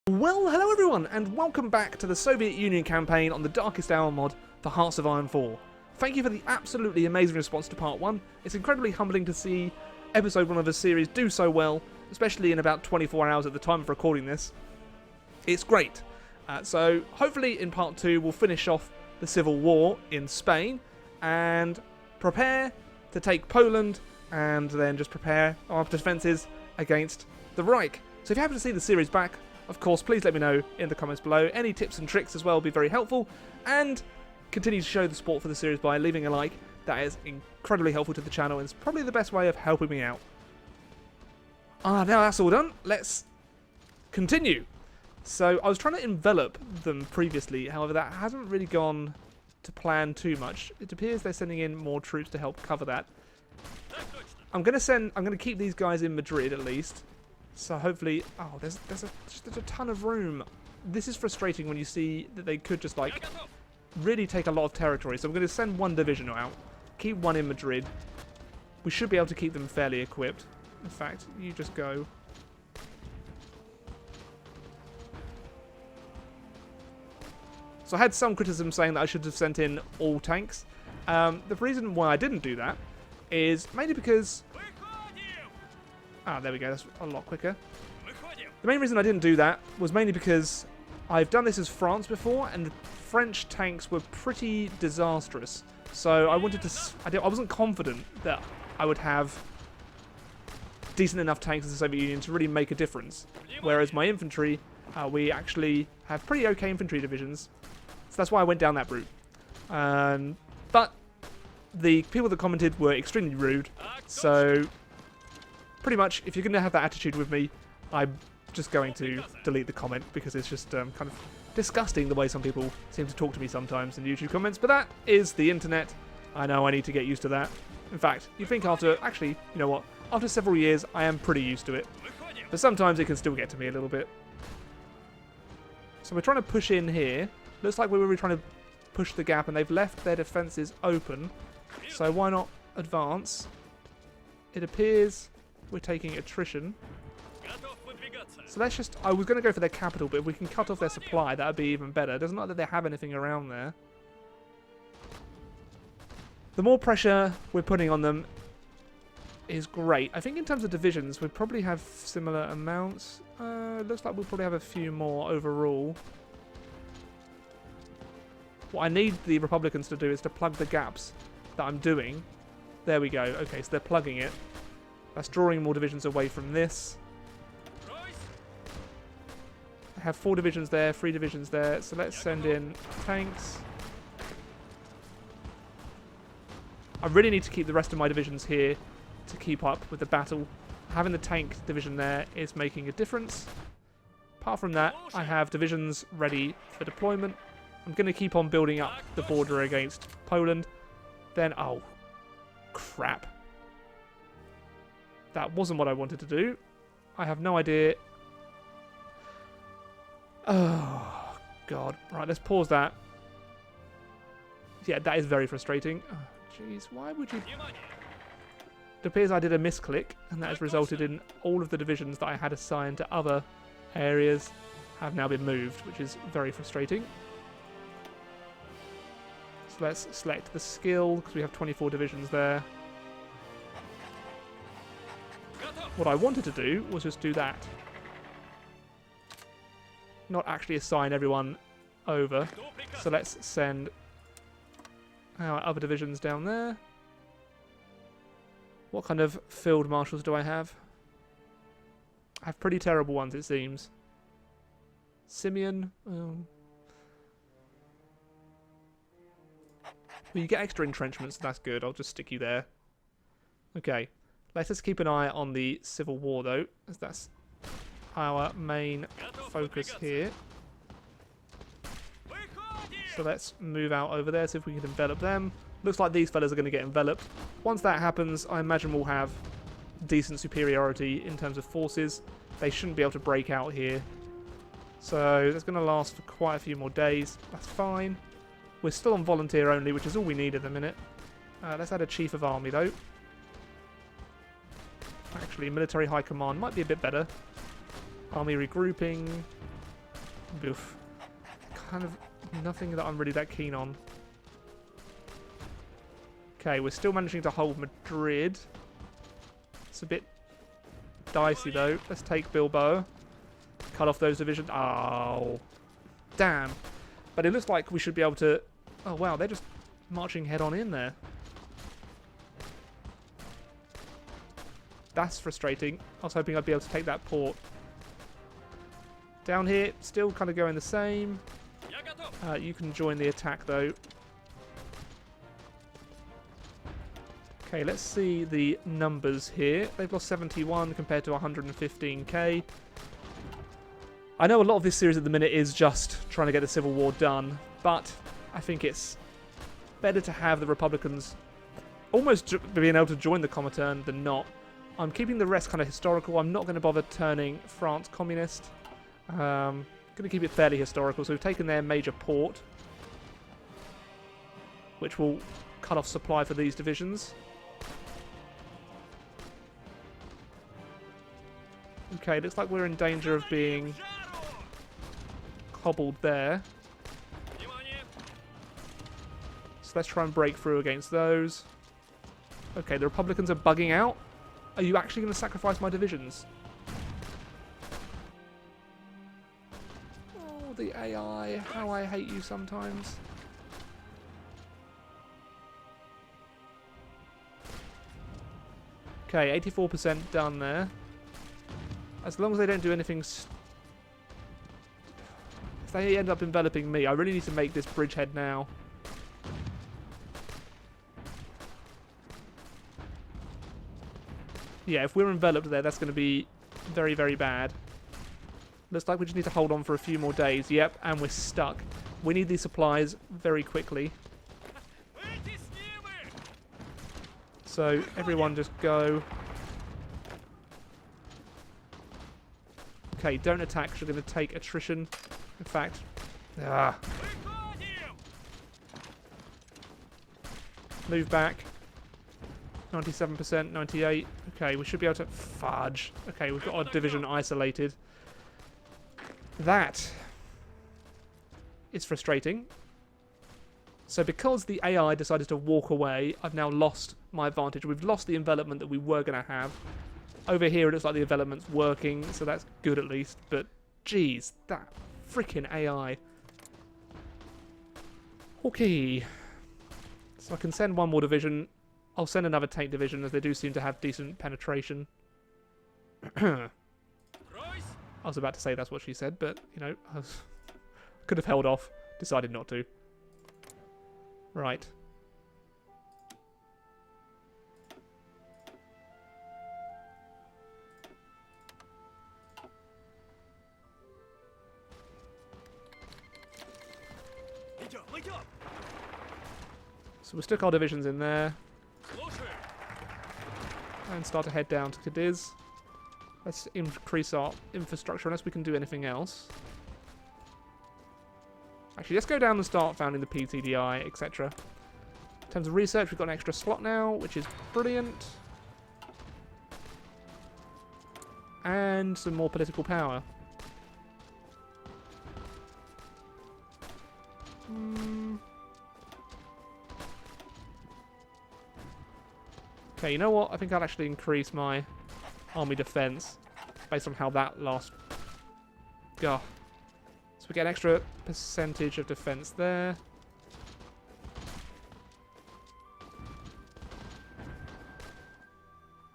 Well, hello everyone, and welcome back to the Soviet Union campaign on the Darkest Hour mod for Hearts of Iron 4. Thank you for the absolutely amazing response to Part 1. It's incredibly humbling to see Episode 1 of the series do so well, especially in about 24 hours at the time of recording this. It's great. So hopefully in Part 2 we'll finish off the Civil War in Spain and prepare to take Poland and then just prepare our defences against the Reich. So if you happen to see the series back, of course, please let me know in the comments below. Any tips and tricks as well will be very helpful. And continue to show the support for the series by leaving a like. That is incredibly helpful to the channel and it's probably the best way of helping me out. Now that's all done. Let's continue. So I was trying to envelop them previously. However, that hasn't really gone to plan too much. It appears they're sending in more troops to help cover that. I'm going to keep these guys in Madrid at least. So hopefully, there's a ton of room. This is frustrating when you see that they could just like really take a lot of territory. So I'm going to send one division out, keep one in Madrid. We should be able to keep them fairly equipped. In fact, you just go. So I had some criticism saying that I should have sent in all tanks. The reason why I didn't do that is mainly because... there we go, that's a lot quicker. The main reason I didn't do that was mainly because I've done this as France before, and the French tanks were pretty disastrous. So I wanted to... I wasn't confident that I would have decent enough tanks in the Soviet Union to really make a difference. Whereas my infantry, we actually have pretty okay infantry divisions. So that's why I went down that route. But the people that commented were extremely rude, so... pretty much, if you're going to have that attitude with me, I'm just going to delete the comment because it's just kind of disgusting the way some people seem to talk to me sometimes in YouTube comments. But that is the internet. I know I need to get used to that. In fact, you think after... actually, you know what? After several years, I am pretty used to it. But sometimes it can still get to me a little bit. So we're trying to push in here. Looks like we were really trying to push the gap and they've left their defences open. So why not advance? It appears... we're taking attrition. So let's just... I was going to go for their capital, but if we can cut off their supply, that would be even better. It doesn't look like they have anything around there. The more pressure we're putting on them is great. I think in terms of divisions, we probably have similar amounts. Looks like we'll probably have a few more overall. What I need the Republicans to do is to plug the gaps that I'm doing. There we go. Okay, so they're plugging it. That's drawing more divisions away from this. I have 4 divisions there, 3 divisions there, so let's send in tanks. I really need to keep the rest of my divisions here to keep up with the battle. Having the tank division there is making a difference. Apart from that, I have divisions ready for deployment. I'm going to keep on building up the border against Poland. Then, oh, crap. That wasn't what I wanted to do. I have no idea. Oh, God. Right, let's pause that. Yeah, that is very frustrating. Oh, jeez, why would you... It appears I did a misclick, and that has resulted in all of the divisions that I had assigned to other areas have now been moved, which is very frustrating. So let's select the skill, because we have 24 divisions there. What I wanted to do was just do that. Not actually assign everyone over. So let's send our other divisions down there. What kind of field marshals do I have? I have pretty terrible ones, it seems. Simeon. Oh. Well, you get extra entrenchments, so that's good. I'll just stick you there. Okay. Let us keep an eye on the Civil War, though, as that's our main focus here. So let's move out over there, see if we can envelop them. Looks like these fellas are going to get enveloped. Once that happens, I imagine we'll have decent superiority in terms of forces. They shouldn't be able to break out here. So that's going to last for quite a few more days. That's fine. We're still on volunteer only, which is all we need at the minute. Let's add a chief of army, though. Actually, military high command might be a bit better. Army regrouping. Oof. Kind of nothing that I'm really that keen on. Okay, we're still managing to hold Madrid. It's a bit dicey though. Let's take Bilbao. Cut off those divisions. Oh, damn. But it looks like we should be able to... Oh wow, they're just marching head on in there. That's frustrating. I was hoping I'd be able to take that port. Down here, still kind of going the same. You can join the attack though. Okay, let's see the numbers here. They've lost 71 compared to 115k. I know a lot of this series at the minute is just trying to get the Civil War done, but I think it's better to have the Republicans almost being able to join the Comintern than not. I'm keeping the rest kind of historical. I'm not going to bother turning France communist. Going to keep it fairly historical. So we've taken their major port, which will cut off supply for these divisions. Okay, looks like we're in danger of being hobbled there. So let's try and break through against those. Okay, the Republicans are bugging out. Are you actually going to sacrifice my divisions? Oh, the AI. How I hate you sometimes. Okay, 84% done there. As long as they don't do anything... If they end up enveloping me, I really need to make this bridgehead now. Yeah, if we're enveloped there, that's going to be very, very bad. Looks like we just need to hold on for a few more days. Yep, and we're stuck. We need these supplies very quickly. So, everyone just go. Okay, don't attack because you're going to take attrition. In fact... Move back. 97%, 98. Okay, we should be able to... Fudge. Okay, we've got our division isolated. That is frustrating. So because the AI decided to walk away, I've now lost my advantage. We've lost the envelopment that we were going to have. Over here, it looks like the envelopment's working, so that's good at least. But, geez, that freaking AI. Okay. So I can send one more division. I'll send another tank division, as they do seem to have decent penetration. I was about to say that's what she said, but, you know, I could have held off. Decided not to. Right. So we'll stick our divisions in there. And start to head down to Cadiz. Let's increase our infrastructure unless we can do anything else. Actually, let's go down and start founding the PTDI, etc. In terms of research, we've got an extra slot now, which is brilliant. And some more political power. Okay, you know what? I think I'll actually increase my army defense based on how that last... Gah. So we get an extra percentage of defense there.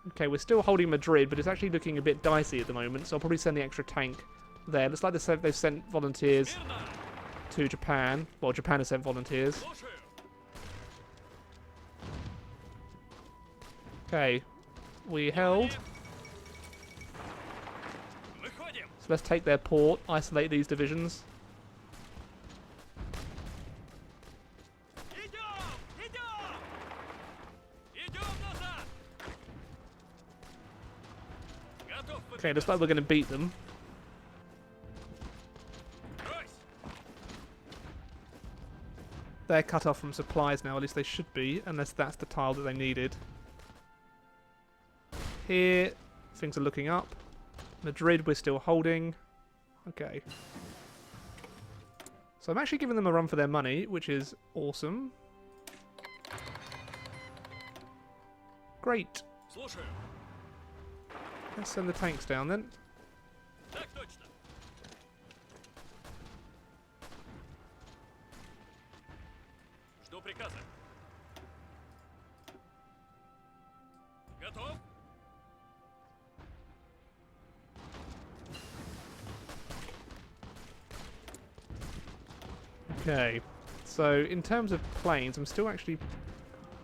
Okay, we're still holding Madrid, but it's actually looking a bit dicey at the moment, so I'll probably send the extra tank there. Looks like they've sent volunteers to Japan. Well, Japan has sent volunteers. Okay, we held. So let's take their port, isolate these divisions. Okay, looks like we're going to beat them. They're cut off from supplies now, at least they should be, unless that's the tile that they needed. Here, things are looking up. Madrid, we're still holding. Okay. So I'm actually giving them a run for their money, which is awesome. Great. Let's send the tanks down then. Okay, so in terms of planes, I'm still actually...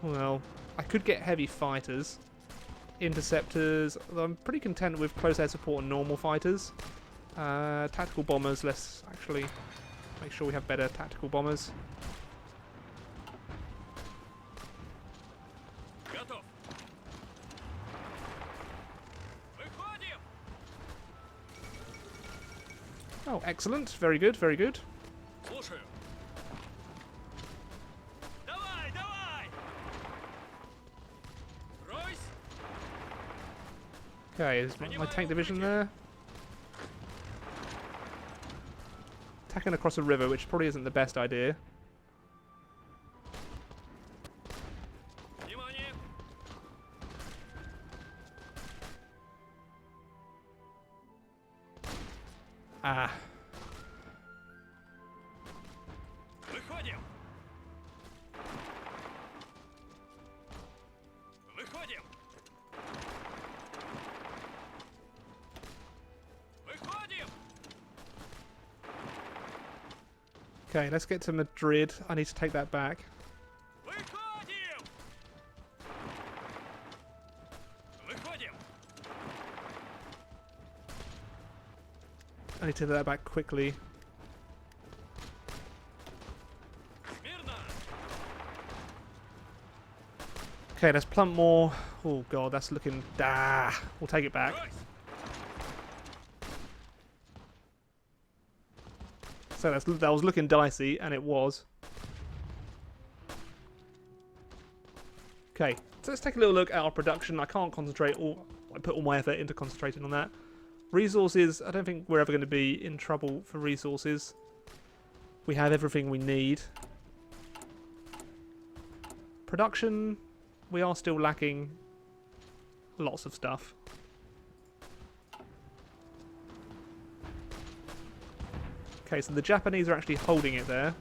Well, I could get heavy fighters, interceptors, although I'm pretty content with close air support and normal fighters. Tactical bombers, let's actually make sure we have better tactical bombers. Oh, excellent. Very good, very good. Okay, is my tank division there? Attacking across a river, which probably isn't the best idea. Ah. Okay, let's get to Madrid. I need to take that back. I need to take that back quickly. Okay, let's plump more. Oh god, that's looking... We'll take it back. So that was looking dicey, and it was. Okay, so let's take a little look at our production. I can't concentrate I put all my effort into concentrating on that. Resources, I don't think we're ever going to be in trouble for resources. We have everything we need. Production, we are still lacking lots of stuff. Okay, so the Japanese are actually holding it there.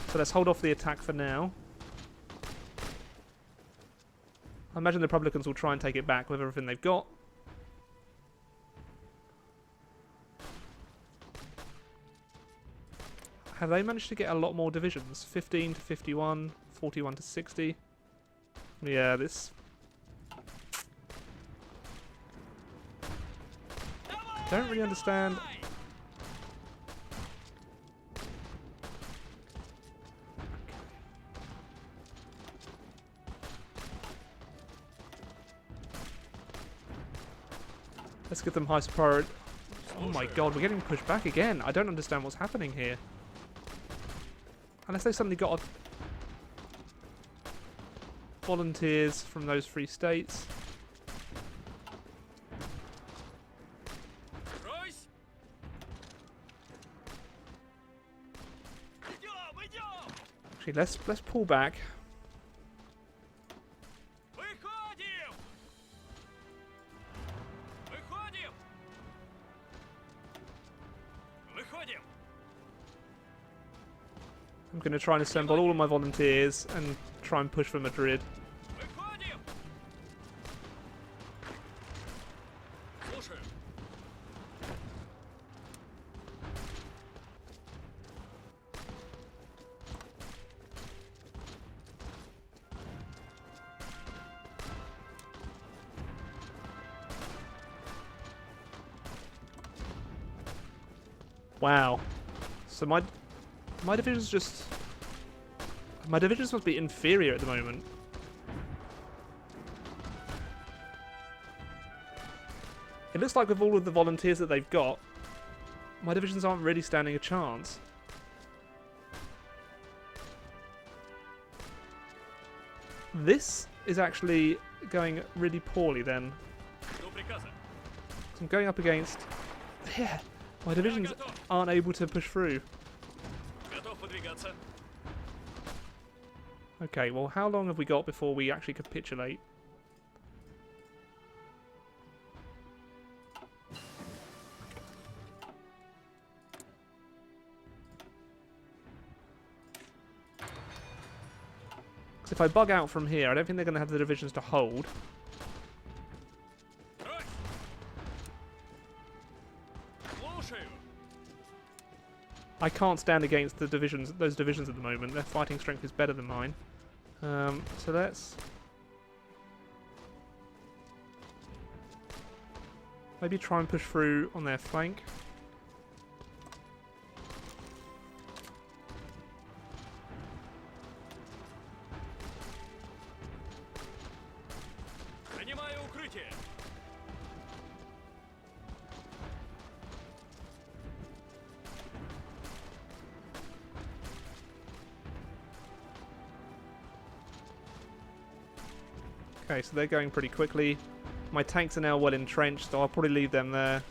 So let's hold off the attack for now. I imagine the Republicans will try and take it back with everything they've got. Have they managed to get a lot more divisions? 15 to 51, 41 to 60. Yeah, this... Don't really understand. Let's give them high priority. Oh my god, we're getting pushed back again. I don't understand what's happening here. Unless they suddenly got volunteers from those 3 states. Actually, let's pull back. I'm going to try and assemble all of my volunteers and try and push for Madrid. Wow. So my division's just... My divisions must be inferior at the moment. It looks like with all of the volunteers that they've got, my divisions aren't really standing a chance. This is actually going really poorly then. So I'm going up against Yeah, my divisions aren't able to push through. Okay, well, how long have we got before we actually capitulate? Because if I bug out from here, I don't think they're going to have the divisions to hold. I can't stand against the divisions, those divisions at the moment. Their fighting strength is better than mine. So let's maybe try and push through on their flank. Okay, so they're going pretty quickly. My tanks are now well entrenched, so I'll probably leave them there.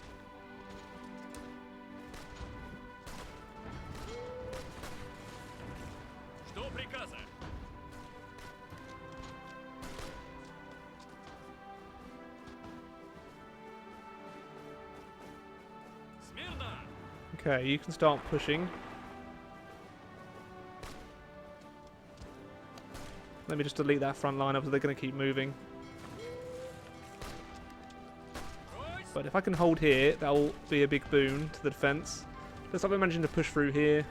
Okay, you can start pushing. Let me just delete that front line up, so they're going to keep moving. But if I can hold here, that will be a big boon to the defence. Looks like we're managing to push through here.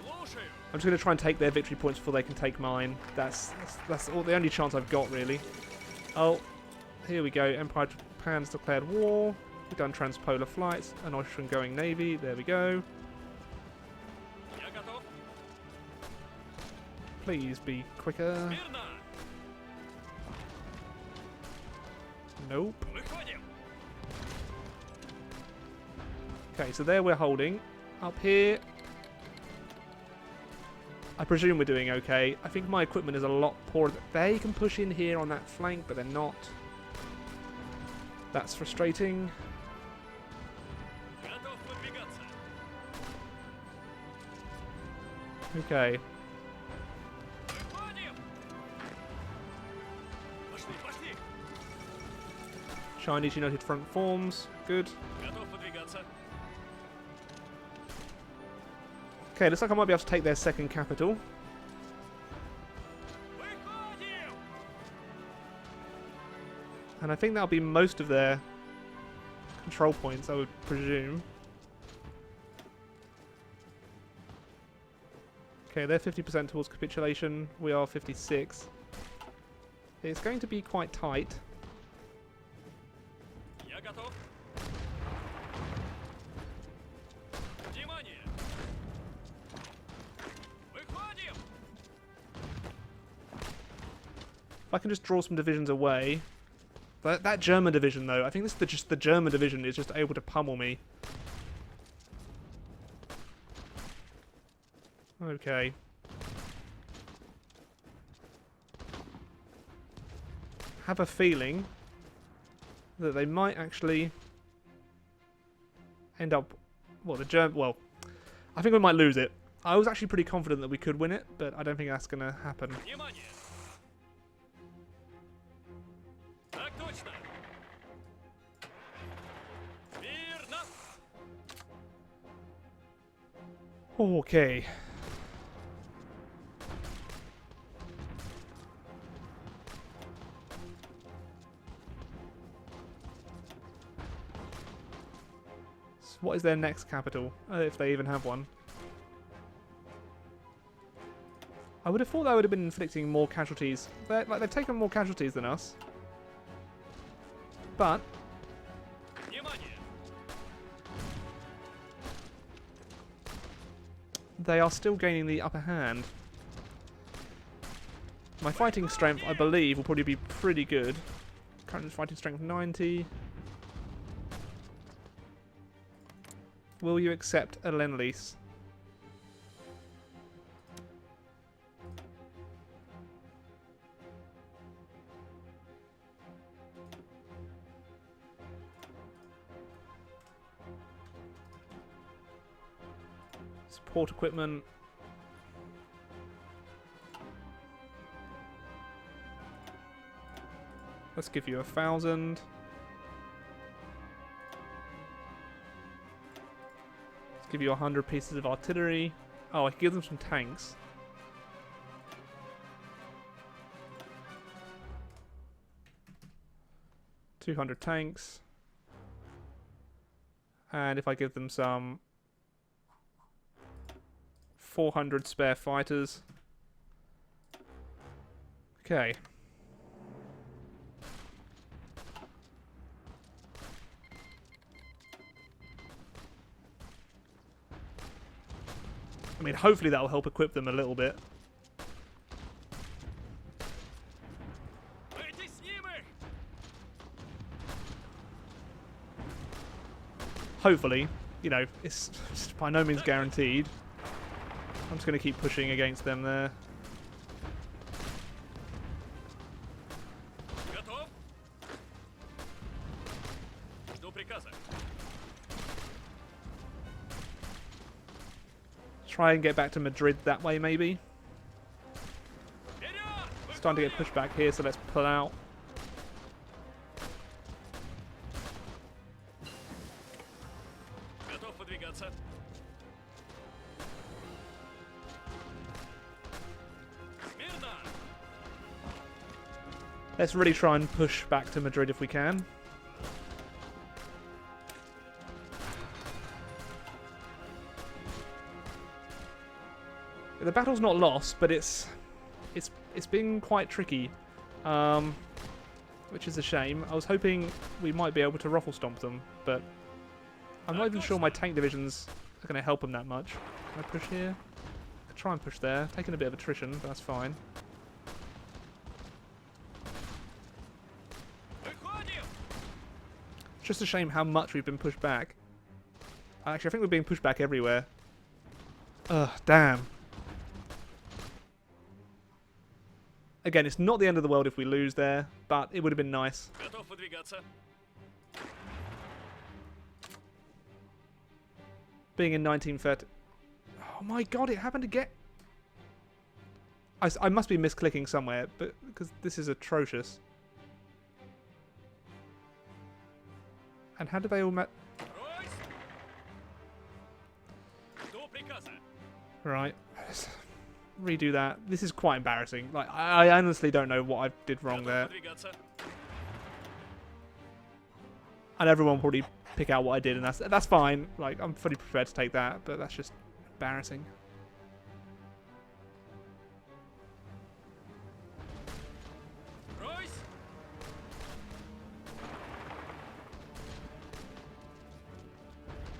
I'm just going to try and take their victory points before they can take mine. That's all, the only chance I've got, really. Oh, here we go. Empire Japan's declared war. We've done transpolar flights. An Austrian going navy. There we go. Please be quicker. Nope. Okay, so there we're holding. Up here, I presume we're doing okay. I think my equipment is a lot poorer. They can push in here on that flank, but they're not. That's frustrating. Okay. Chinese United Front forms. Good. Okay, looks like I might be able to take their second capital. And I think that'll be most of their control points, I would presume. Okay, they're 50% towards capitulation. We are 56. It's going to be quite tight. If I can just draw some divisions away. That German division, though, I think this is just the German division is just able to pummel me. Okay. Have a feeling that they might actually end up. Well, the German. Well, I think we might lose it. I was actually pretty confident that we could win it, but I don't think that's going to happen. Okay. So what is their next capital? If they even have one. I would have thought that would have been inflicting more casualties. They've taken more casualties than us. But they are still gaining the upper hand. My fighting strength, I believe, will probably be pretty good. Current fighting strength 90. Will you accept a Lend-Lease? support equipment. Let's give you 1,000. Let's give you 100 pieces of artillery. Oh, I can give them some tanks. $200 tanks. And if I give them some 400 spare fighters. Okay. I mean, hopefully that'll help equip them a little bit. Hopefully, you know, it's by no means guaranteed. I'm just going to keep pushing against them there. Try and get back to Madrid that way, maybe. Starting to get pushed back here, so let's pull out. Let's really try and push back to Madrid if we can. The battle's not lost, but it's been quite tricky, which is a shame. I was hoping we might be able to ruffle stomp them, but I'm not even sure my tank divisions are going to help them that much. Can I push here? I could try and push there, taking a bit of attrition, but that's fine. It's just a shame how much we've been pushed back. Actually, I think we're being pushed back everywhere. Ugh, damn. Again, it's not the end of the world if we lose there, but it would have been nice. Being in 1930... Oh my god, it happened again! I must be misclicking somewhere, but because this is atrocious. And how do they all met? Right. Let's redo that. This is quite embarrassing. Like, I honestly don't know what I did wrong there. And everyone will probably pick out what I did, and that's fine. Like, I'm fully prepared to take that, but that's just embarrassing.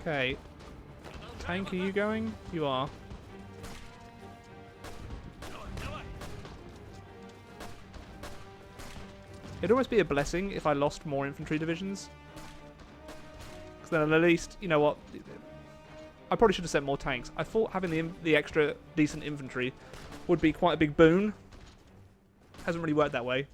Okay. Tank, are you going? You are. It'd almost be a blessing if I lost more infantry divisions. Because then at least, you know what? I probably should have sent more tanks. I thought having the extra decent infantry would be quite a big boon. Hasn't really worked that way.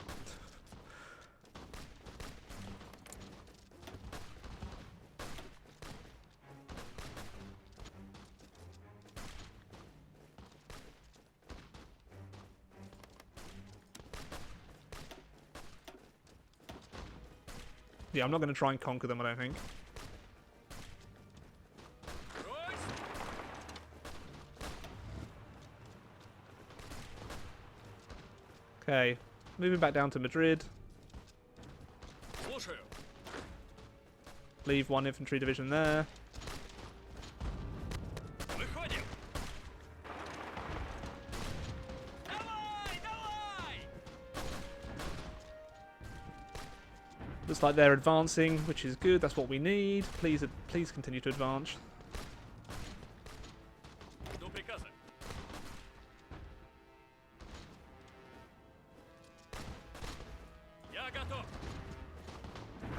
Yeah, I'm not going to try and conquer them, I don't think. Okay, moving back down to Madrid. Leave one infantry division there. Looks like they're advancing, which is good. That's what we need. Please continue to advance.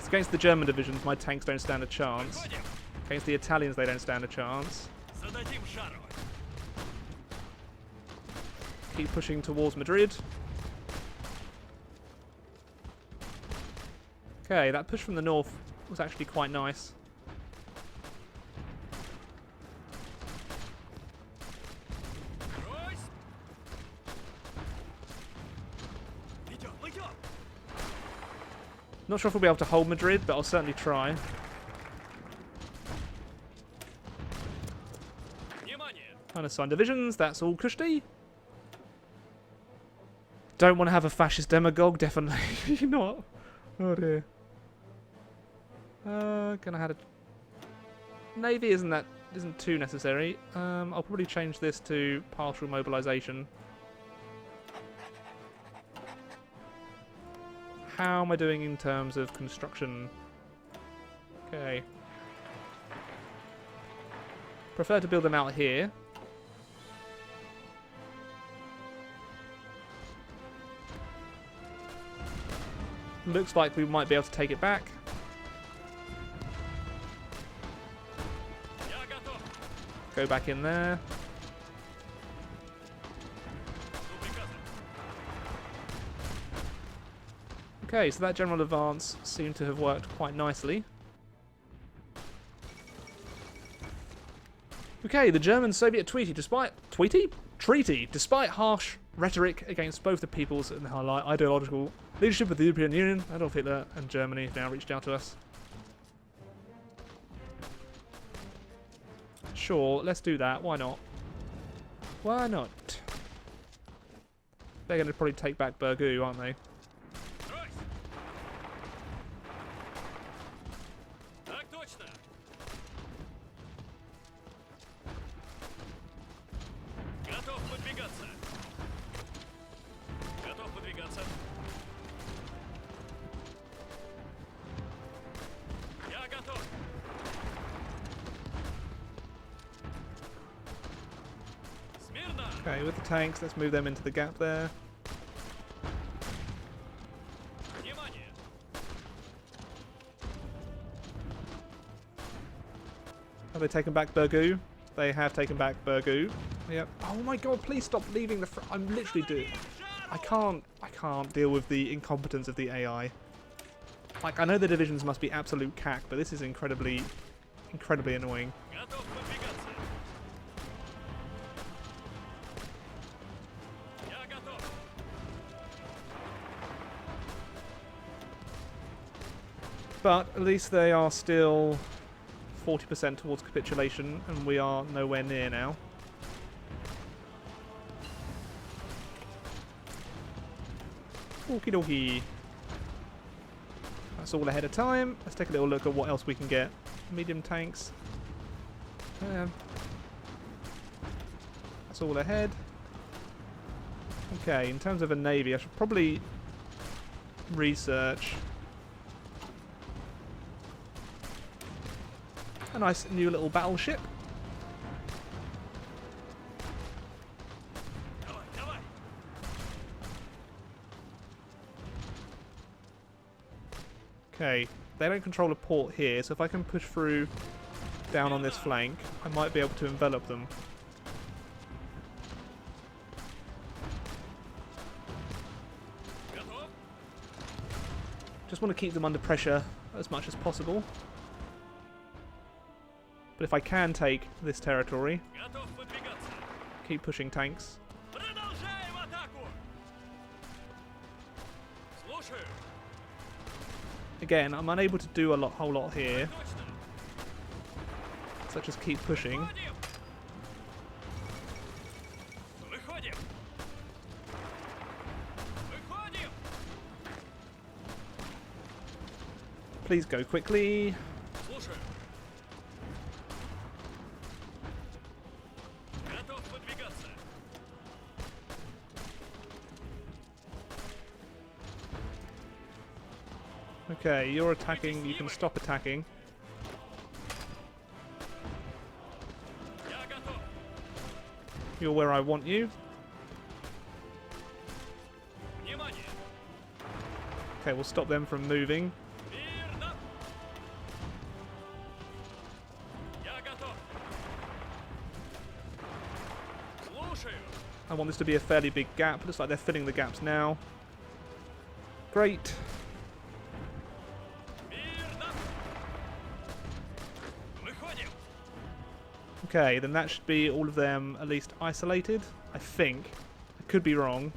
Against the German divisions, my tanks don't stand a chance. Against the Italians, they don't stand a chance. Keep pushing towards Madrid. Okay, that push from the north was actually quite nice. Not sure if we'll be able to hold Madrid, but I'll certainly try. Unassigned divisions, that's all cushy. Don't want to have a fascist demagogue, definitely not. Oh dear. Gonna have a navy isn't too necessary. I'll probably change this to partial mobilization. How am I doing in terms of construction? Okay. Prefer to build them out here. Looks like we might be able to take it back. Go back in there. Okay, so that general advance seemed to have worked quite nicely. Okay, the German-Soviet treaty, despite harsh rhetoric against both the peoples and the ideological leadership of the European Union, Adolf Hitler and Germany have now reached out to us. Sure, let's do that. Why not? Why not? They're going to probably take back Burgoo, aren't they? Okay, with the tanks, let's move them into the gap there. Have they taken back Burgoo? They have taken back Burgoo. Yep. Oh my god, please stop leaving the front. I'm literally doing... I can't deal with the incompetence of the AI. Like, I know the divisions must be absolute cack, but this is incredibly annoying. But at least they are still 40% towards capitulation, and we are nowhere near now. Okie dokie. That's all ahead of time. Let's take a little look at what else we can get. Medium tanks. That's all ahead. Okay, in terms of a navy, I should probably research a nice new little battleship. Okay, they don't control a port here, so if I can push through down on this flank, I might be able to envelop them. Just want to keep them under pressure as much as possible. But if I can take this territory, keep pushing tanks. Again, I'm unable to do a whole lot here. So just keep pushing. Please go quickly. Okay, you're attacking, you can stop attacking. You're where I want you. Okay, we'll stop them from moving. I want this to be a fairly big gap. Looks like they're filling the gaps now. Great. Okay, then that should be all of them at least isolated, I think. I could be wrong.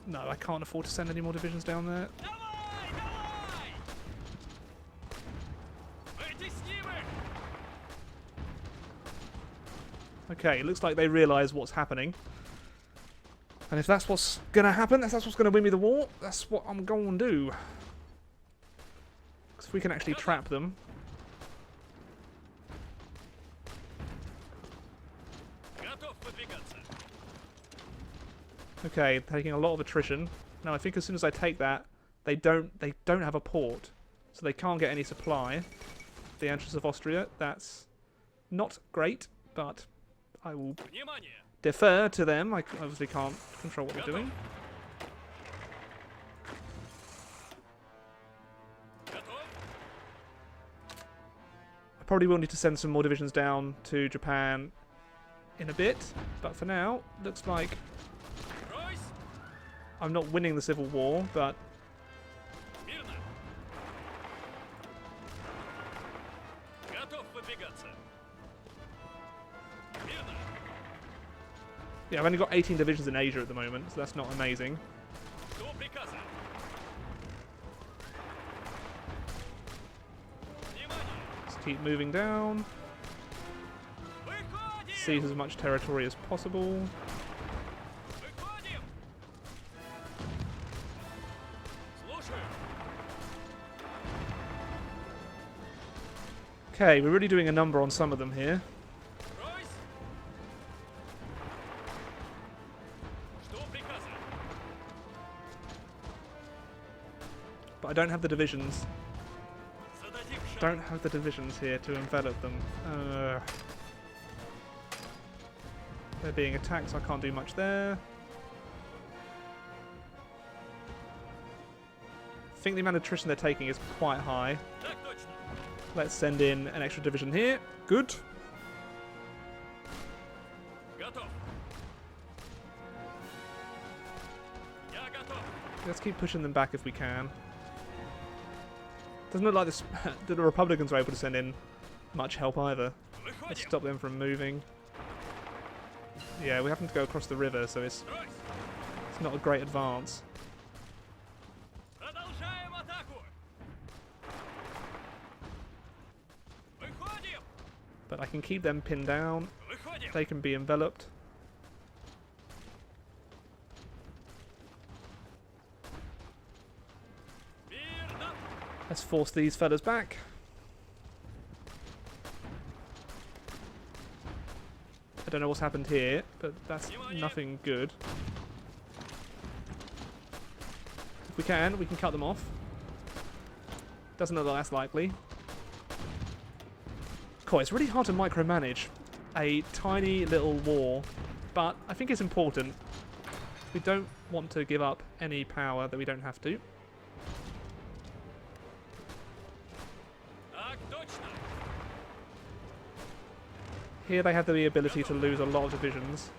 No, I can't afford to send any more divisions down there. Okay, it looks like they realise what's happening. And if that's what's going to happen, if that's what's going to win me the war, that's what I'm going to do. Because if we can actually trap them... Okay, taking a lot of attrition. Now I think as soon as I take that, they don't have a port. So they can't get any supply. The Empress of Austria, that's not great, but I will defer to them. I obviously can't control what they're doing. I probably will need to send some more divisions down to Japan in a bit, but for now, looks like I'm not winning the Civil War, but yeah, I've only got 18 divisions in Asia at the moment, so that's not amazing. Let's keep moving down. Seize as much territory as possible. Okay, we're really doing a number on some of them here. But I don't have the divisions. Don't have the divisions here to envelop them. They're being attacked, so I can't do much there. I think the amount of attrition they're taking is quite high. Let's send in an extra division here. Good. Let's keep pushing them back if we can. Doesn't look like this, the Republicans are able to send in much help either. Let's stop them from moving. Yeah, we happen to go across the river, so it's not a great advance. But I can keep them pinned down. They can be enveloped. Let's force these fellas back. I don't know what's happened here, but that's nothing good. If we can cut them off. Doesn't look like that's likely. Cool, it's really hard to micromanage a tiny little war, but I think it's important. We don't want to give up any power that we don't have to. Here they have the ability to lose a lot of divisions.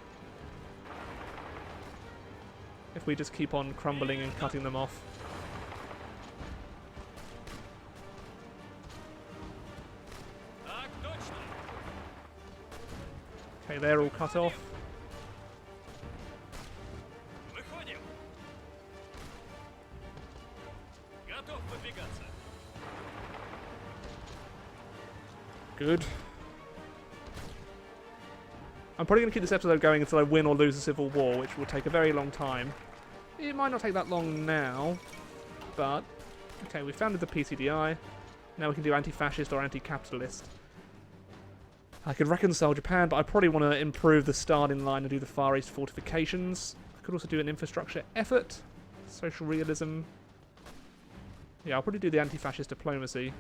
If we just keep on crumbling and cutting them off. Okay, they're all cut off. Good. I'm probably going to keep this episode going until I win or lose the Civil War, which will take a very long time. It might not take that long now, but... Okay, we founded the PCDI. Now we can do anti-fascist or anti-capitalist. I could reconcile Japan, but I probably want to improve the Stalin line and do the Far East fortifications. I could also do an infrastructure effort. Social realism. Yeah, I'll probably do the anti-fascist diplomacy.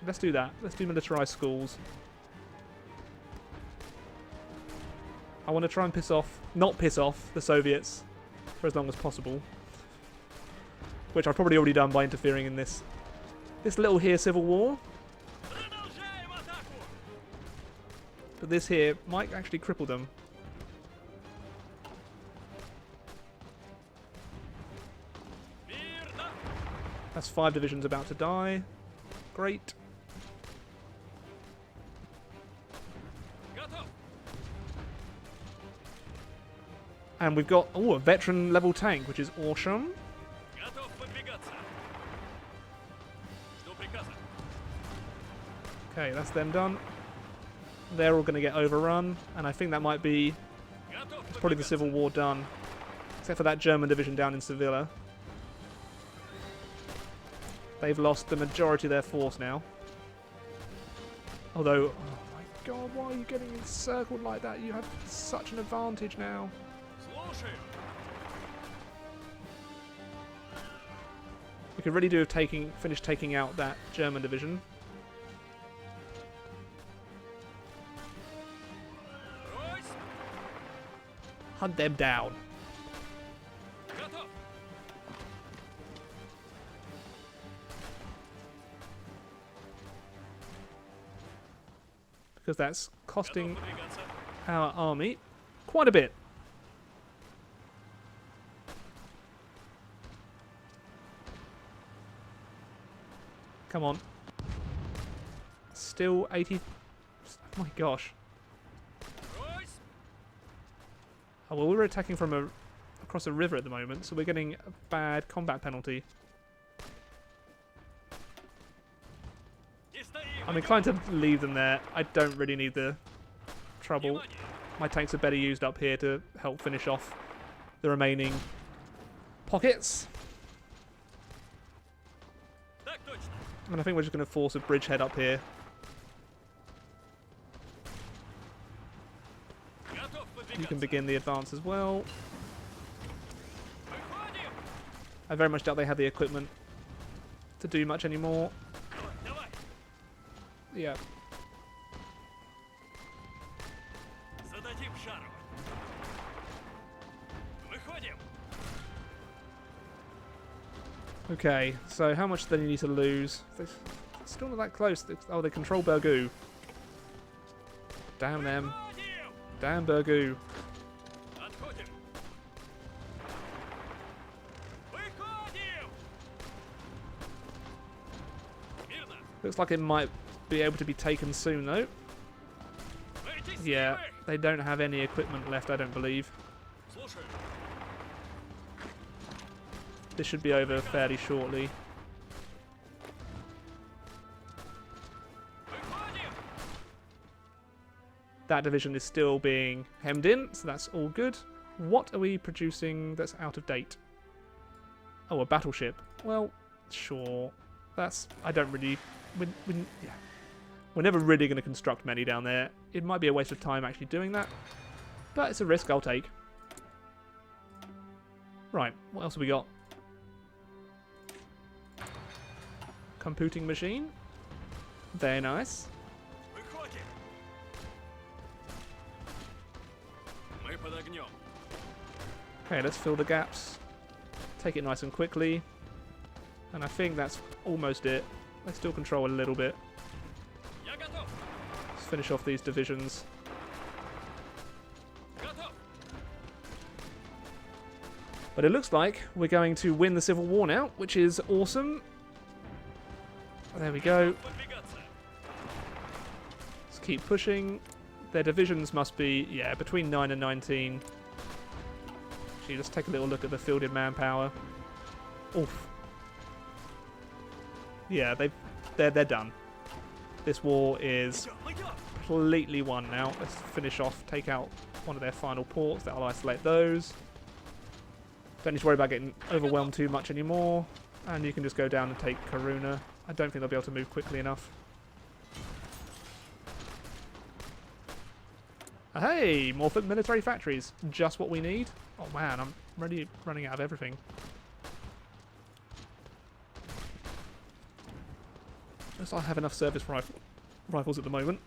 Let's do that. Let's do militarized schools. I want to try and not piss off the Soviets for as long as possible. Which I've probably already done by interfering in this little here civil war. But this here might actually cripple them. That's 5 divisions about to die. Great. And we've got, a veteran level tank, which is awesome. Okay, that's them done. They're all going to get overrun, and I think that might be probably the Civil War done. Except for that German division down in Sevilla. They've lost the majority of their force now. Although, oh my god, why are you getting encircled like that? You have such an advantage now. We could really do with finish taking out that German division. Hunt them down. Because that's costing our army quite a bit. Come on. Still 80... Oh my gosh. Oh, well, we're attacking from across a river at the moment, so we're getting a bad combat penalty. I'm inclined to leave them there. I don't really need the trouble. My tanks are better used up here to help finish off the remaining pockets. And I think we're just going to force a bridgehead up here. You can begin the advance as well. I very much doubt they have the equipment to do much anymore. Yeah. Okay, so how much do they need to lose? They're still not that close. Oh, they control Burgoo. Damn them. Damn Burgoo. Looks like it might be able to be taken soon, though. Yeah, they don't have any equipment left, I don't believe. This should be over fairly shortly. That division is still being hemmed in, so that's all good. What are we producing that's out of date? Oh, a battleship. Well, sure. That's... I don't really... yeah. We're never really going to construct many down there. It might be a waste of time actually doing that, but it's a risk I'll take. Right, what else have we got? Computing machine. Very nice. Okay, let's fill the gaps. Take it nice and quickly. And I think that's almost it. They still control a little bit. Let's finish off these divisions. But it looks like we're going to win the Civil War now, which is awesome. There we go. Let's keep pushing. Their divisions must be, yeah, between 9 and 19. Actually, let's take a little look at the fielded manpower. Oof. Yeah, they're done. This war is completely won now. Let's finish off, take out one of their final ports. That'll isolate those. Don't need to worry about getting overwhelmed too much anymore. And you can just go down and take Karuna. I don't think they'll be able to move quickly enough. Hey, more military factories. Just what we need. Oh man, I'm really running out of everything. Looks like I have enough service rifles at the moment.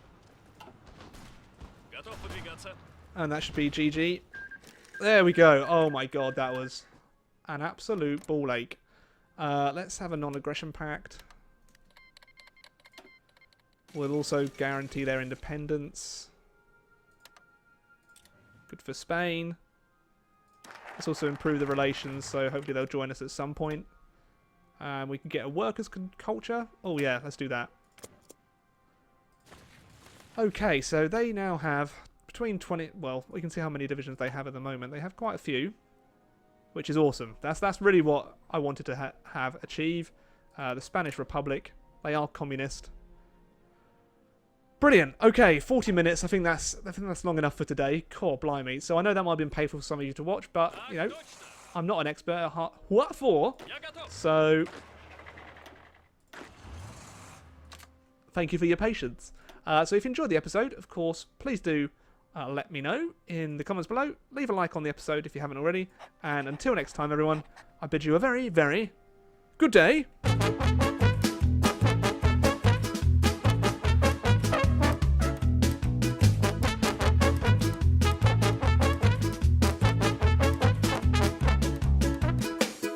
And that should be GG. There we go. Oh my god, that was an absolute ball ache. Let's have a non-aggression pact. We'll also guarantee their independence. Good for Spain. Let's also improve the relations, so hopefully they'll join us at some point. We can get a workers' culture. Oh yeah, let's do that. Okay, so they now have between 20... Well, we can see how many divisions they have at the moment. They have quite a few, which is awesome. That's really what I wanted to have achieve. The Spanish Republic, they are communist. Brilliant. Okay, 40 minutes. I think that's long enough for today. Core blimey. So I know that might have been painful for some of you to watch, but you know, I'm not an expert at what for. So thank you for your patience. So if you enjoyed the episode, of course, please do let me know in the comments below. Leave a like on the episode if you haven't already. And until next time, everyone, I bid you a very, very good day.